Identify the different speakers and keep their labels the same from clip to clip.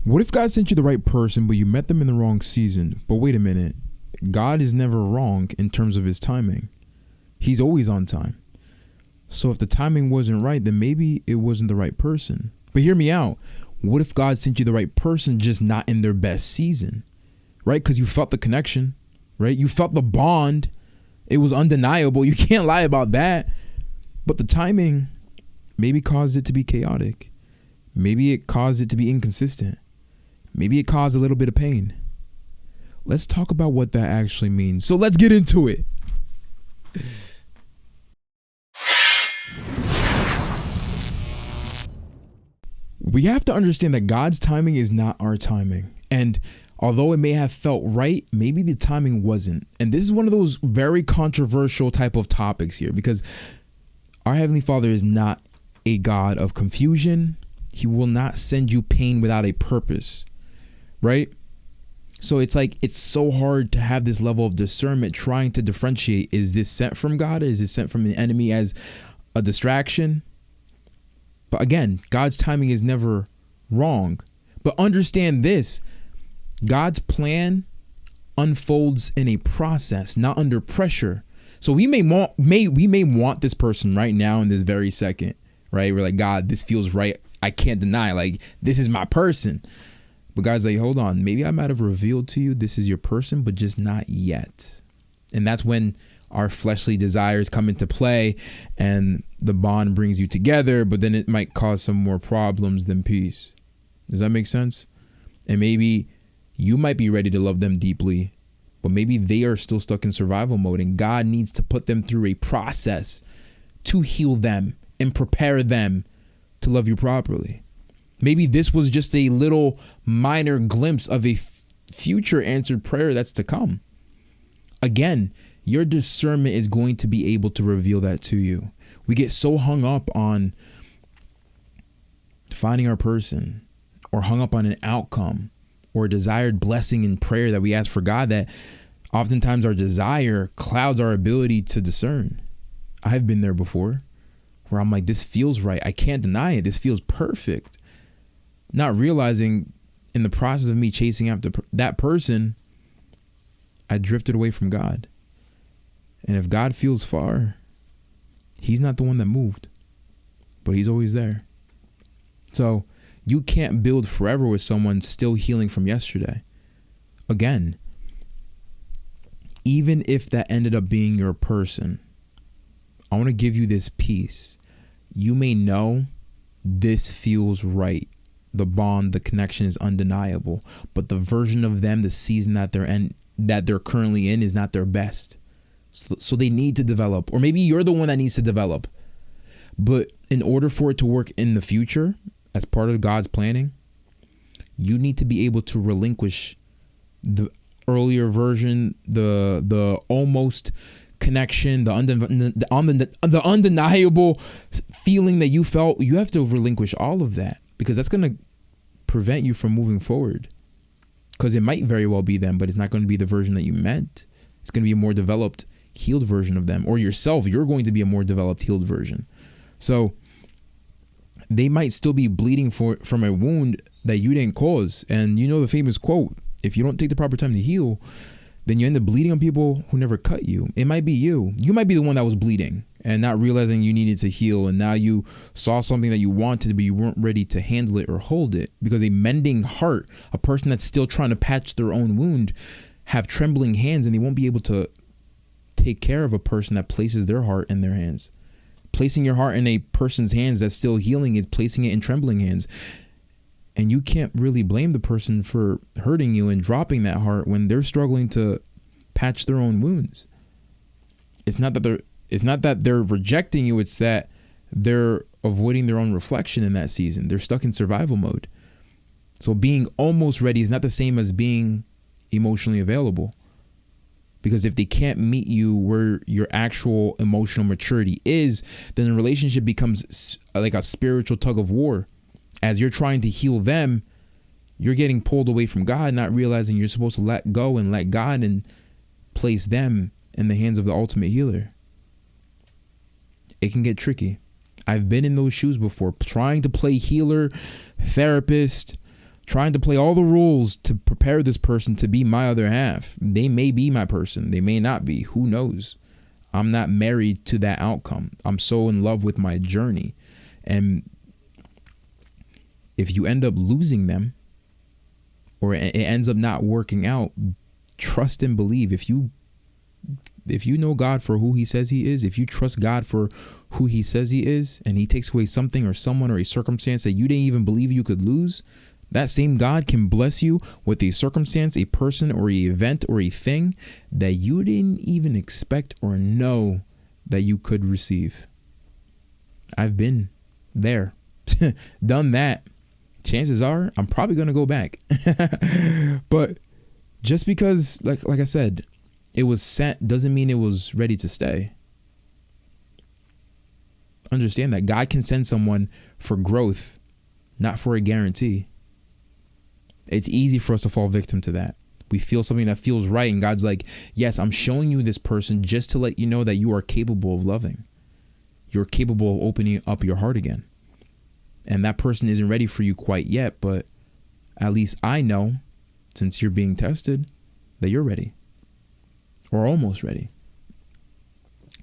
Speaker 1: What if God sent you the right person, but you met them in the wrong season? But wait a minute. God is never wrong in terms of his timing. He's always on time. So if the timing wasn't right, then maybe it wasn't the right person. But hear me out. What if God sent you the right person, just not in their best season? Right? Because you felt the connection, right? You felt the bond. It was undeniable. You can't lie about that. But the timing maybe caused it to be chaotic. Maybe it caused it to be inconsistent. Maybe it caused a little bit of pain. Let's talk about what that actually means. So let's get into it. We have to understand that God's timing is not our timing. And although it may have felt right, maybe the timing wasn't. And this is one of those very controversial type of topics here, because our Heavenly Father is not a God of confusion. He will not send you pain without a purpose, right? So it's like, it's so hard to have this level of discernment, trying to differentiate, is this sent from God? Is it sent from the enemy as a distraction? But again, God's timing is never wrong. But understand this, God's plan unfolds in a process, not under pressure. So we may want this person right now in this very second, right? We're like, God, this feels right. I can't deny, like, this is my person. But God's like, hold on, maybe I might have revealed to you this is your person, but just not yet. And that's when our fleshly desires come into play and the bond brings you together, but then it might cause some more problems than peace. Does that make sense? And maybe you might be ready to love them deeply, but maybe they are still stuck in survival mode, and God needs to put them through a process to heal them and prepare them to love you properly. Maybe this was just a little minor glimpse of a future answered prayer that's to come. Again, your discernment is going to be able to reveal that to you. We get so hung up on finding our person, or hung up on an outcome or a desired blessing in prayer that we ask for God, that oftentimes our desire clouds our ability to discern. I've been there before, where I'm like, this feels right. I can't deny it. This feels perfect. Not realizing in the process of me chasing after that person, I drifted away from God. And if God feels far, he's not the one that moved, but he's always there. So you can't build forever with someone still healing from yesterday. Again, even if that ended up being your person, I want to give you this piece. You may know this feels right. The bond, the connection is undeniable, but the version of them, the season that they're currently in, is not their best. So they need to develop, or maybe you're the one that needs to develop. But in order for it to work in the future, as part of God's planning, you need to be able to relinquish the earlier version, the almost connection, the undeniable feeling that you felt. You have to relinquish all of that, because that's going to prevent you from moving forward. Because it might very well be them, but it's not going to be the version that you meant. It's going to be a more developed, healed version of them, or yourself. You're going to be a more developed, healed version. So they might still be bleeding from a wound that you didn't cause. And you know the famous quote, if you don't take the proper time to heal, then you end up bleeding on people who never cut you. It might be you. You might be the one that was bleeding and not realizing you needed to heal. And now you saw something that you wanted, but you weren't ready to handle it or hold it. Because a mending heart, a person that's still trying to patch their own wound, have trembling hands, and they won't be able to take care of a person that places their heart in their hands. Placing your heart in a person's hands that's still healing is placing it in trembling hands. And you can't really blame the person for hurting you and dropping that heart when they're struggling to patch their own wounds. It's not that they're rejecting you, it's that they're avoiding their own reflection in that season. They're stuck in survival mode. So being almost ready is not the same as being emotionally available. Because if they can't meet you where your actual emotional maturity is, then the relationship becomes like a spiritual tug of war. As you're trying to heal them, you're getting pulled away from God, not realizing you're supposed to let go and let God and place them in the hands of the ultimate healer. It can get tricky. I've been in those shoes before, trying to play healer, therapist, trying to play all the rules to prepare this person to be my other half. They may be my person. They may not be. Who knows? I'm not married to that outcome. I'm so in love with my journey. And if you end up losing them, or it ends up not working out, trust and believe. If you know God for who he says he is, if you trust God for who he says he is, and he takes away something or someone or a circumstance that you didn't even believe you could lose, that same God can bless you with a circumstance, a person, or an event, or a thing that you didn't even expect or know that you could receive. I've been there, done that. Chances are I'm probably going to go back. But just because, like I said, it was sent doesn't mean it was ready to stay. Understand that God can send someone for growth, not for a guarantee. It's easy for us to fall victim to that. We feel something that feels right, and God's like, yes, I'm showing you this person just to let you know that you are capable of loving. You're capable of opening up your heart again. And that person isn't ready for you quite yet, but at least I know, since you're being tested, that you're ready. Or almost ready.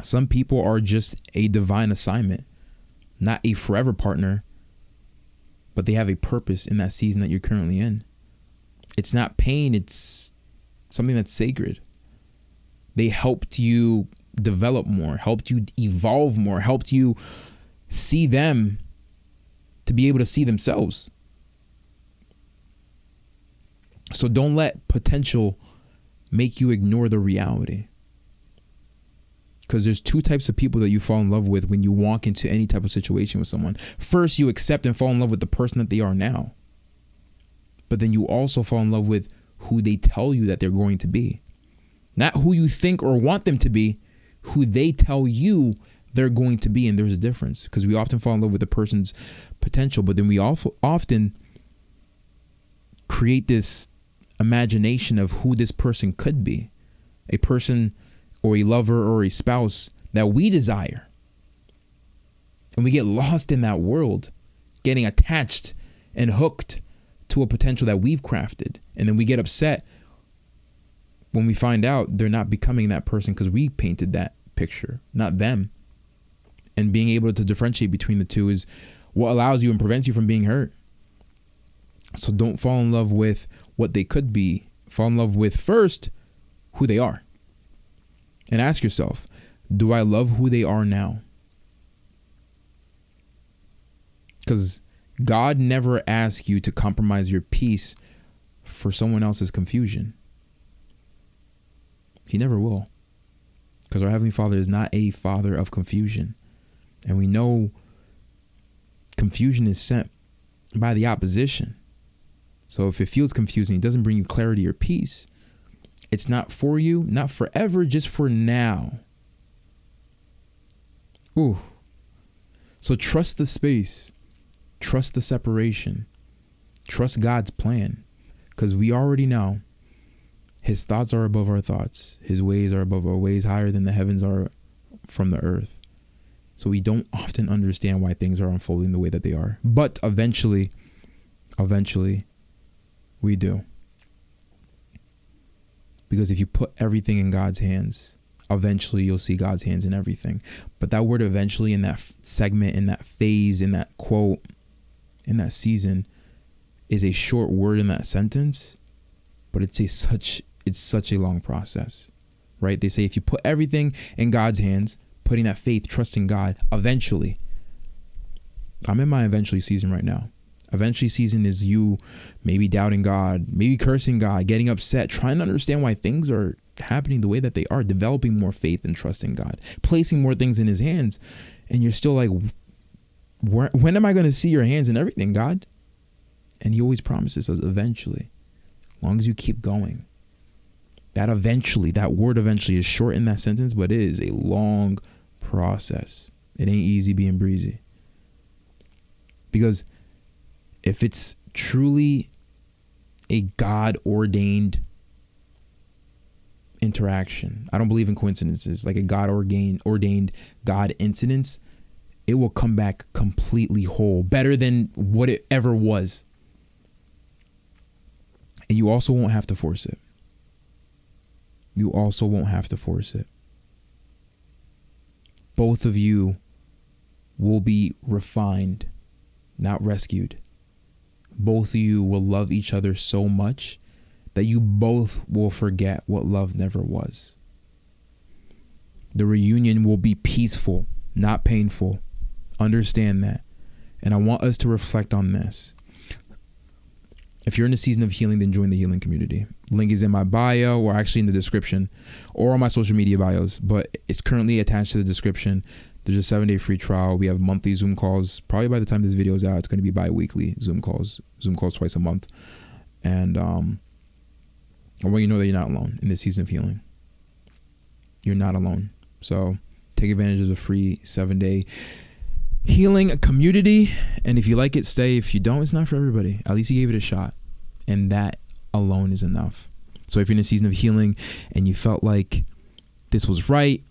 Speaker 1: Some people are just a divine assignment, not a forever partner, but they have a purpose in that season that you're currently in. It's not pain, it's something that's sacred. They helped you develop more, helped you evolve more, helped you see them to be able to see themselves. So don't let potential make you ignore the reality. Because there's two types of people that you fall in love with when you walk into any type of situation with someone. First, you accept and fall in love with the person that they are now. But then you also fall in love with who they tell you that they're going to be. Not who you think or want them to be, who they tell you they're going to be. And there's a difference, because we often fall in love with the person's potential, but then we also often create this imagination of who this person could be. A person or a lover or a spouse that we desire. And we get lost in that world, getting attached and hooked to a potential that we've crafted. And then we get upset when we find out they're not becoming that person because we painted that picture, not them. And being able to differentiate between the two is what allows you and prevents you from being hurt. So don't fall in love with what they could be. Fall in love with first who they are. And ask yourself, do I love who they are now? Because God never asks you to compromise your peace for someone else's confusion. He never will. Because our Heavenly Father is not a father of confusion. And we know confusion is sent by the opposition. So if it feels confusing, it doesn't bring you clarity or peace, it's not for you, not forever, just for now. Ooh. So trust the space. Trust the separation. Trust God's plan. Because we already know his thoughts are above our thoughts. His ways are above our ways, higher than the heavens are from the earth. So we don't often understand why things are unfolding the way that they are. But eventually, we do. Because if you put everything in God's hands, eventually you'll see God's hands in everything. But that word eventually, in that segment, in that phase, in that quote, in that season, is a short word in that sentence, but it's such a long process, right? They say if you put everything in God's hands, putting that faith, trusting God, eventually. I'm in my eventually season right now. Eventually season is you maybe doubting God, maybe cursing God, getting upset, trying to understand why things are happening the way that they are, developing more faith and trusting God, placing more things in his hands. And you're still like, when am I going to see your hands in everything, God? And he always promises us eventually, as long as you keep going. That eventually, that word eventually is short in that sentence, but it is a long process. It ain't easy being breezy. Because if it's truly a God-ordained interaction, I don't believe in coincidences, like a God-ordained God incidence, it will come back completely whole, better than what it ever was. And you also won't have to force it. You also won't have to force it. Both of you will be refined, not rescued. Both of you will love each other so much that you both will forget what love never was. The reunion will be peaceful, not painful. Understand that. And I want us to reflect on this. If you're in a season of healing, then join the healing community. Link is in my bio, or actually in the description, or on my social media bios, but it's currently attached to the description. There's a 7-day free trial. We have monthly Zoom calls. Probably by the time this video is out, it's going to be bi-weekly Zoom calls twice a month. And I want you to know that you're not alone in this season of healing. You're not alone. So take advantage of the free 7-day healing community. And if you like it, stay. If you don't, it's not for everybody. At least you gave it a shot. And that alone is enough. So if you're in a season of healing and you felt like this was right,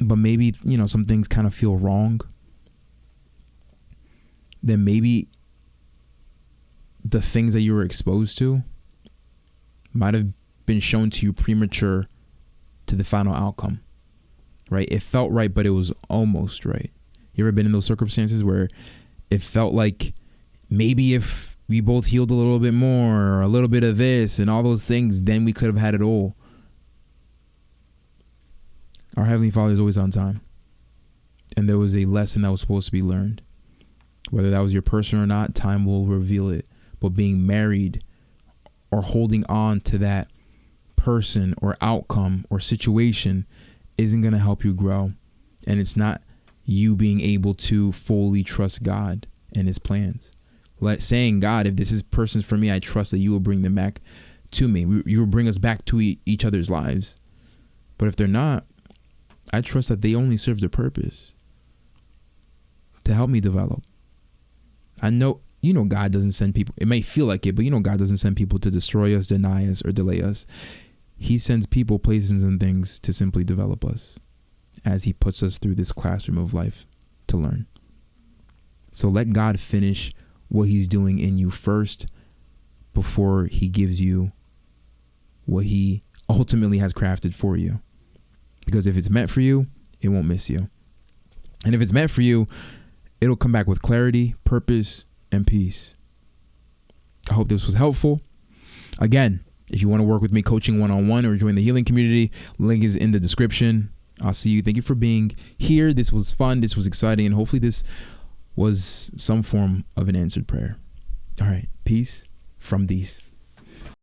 Speaker 1: but maybe, some things kind of feel wrong, then maybe the things that you were exposed to might have been shown to you premature to the final outcome, right? It felt right, but it was almost right. You ever been in those circumstances where it felt like maybe if we both healed a little bit more, or a little bit of this and all those things, then we could have had it all? Our Heavenly Father is always on time. And there was a lesson that was supposed to be learned. Whether that was your person or not, time will reveal it. But being married or holding on to that person or outcome or situation isn't going to help you grow. And it's not you being able to fully trust God and his plans. Saying, God, if this is person's for me, I trust that you will bring them back to me. You will bring us back to each other's lives. But if they're not, I trust that they only serve the purpose to help me develop. I know, God doesn't send people. It may feel like it, but God doesn't send people to destroy us, deny us, or delay us. He sends people, places, and things to simply develop us as he puts us through this classroom of life to learn. So let God finish what he's doing in you first before he gives you what he ultimately has crafted for you. Because if it's meant for you, it won't miss you. And if it's meant for you, it'll come back with clarity, purpose, and peace. I hope this was helpful. Again, if you want to work with me coaching one-on-one or join the healing community, link is in the description. I'll see you. Thank you for being here. This was fun. This was exciting. And hopefully this was some form of an answered prayer. All right. Peace from these.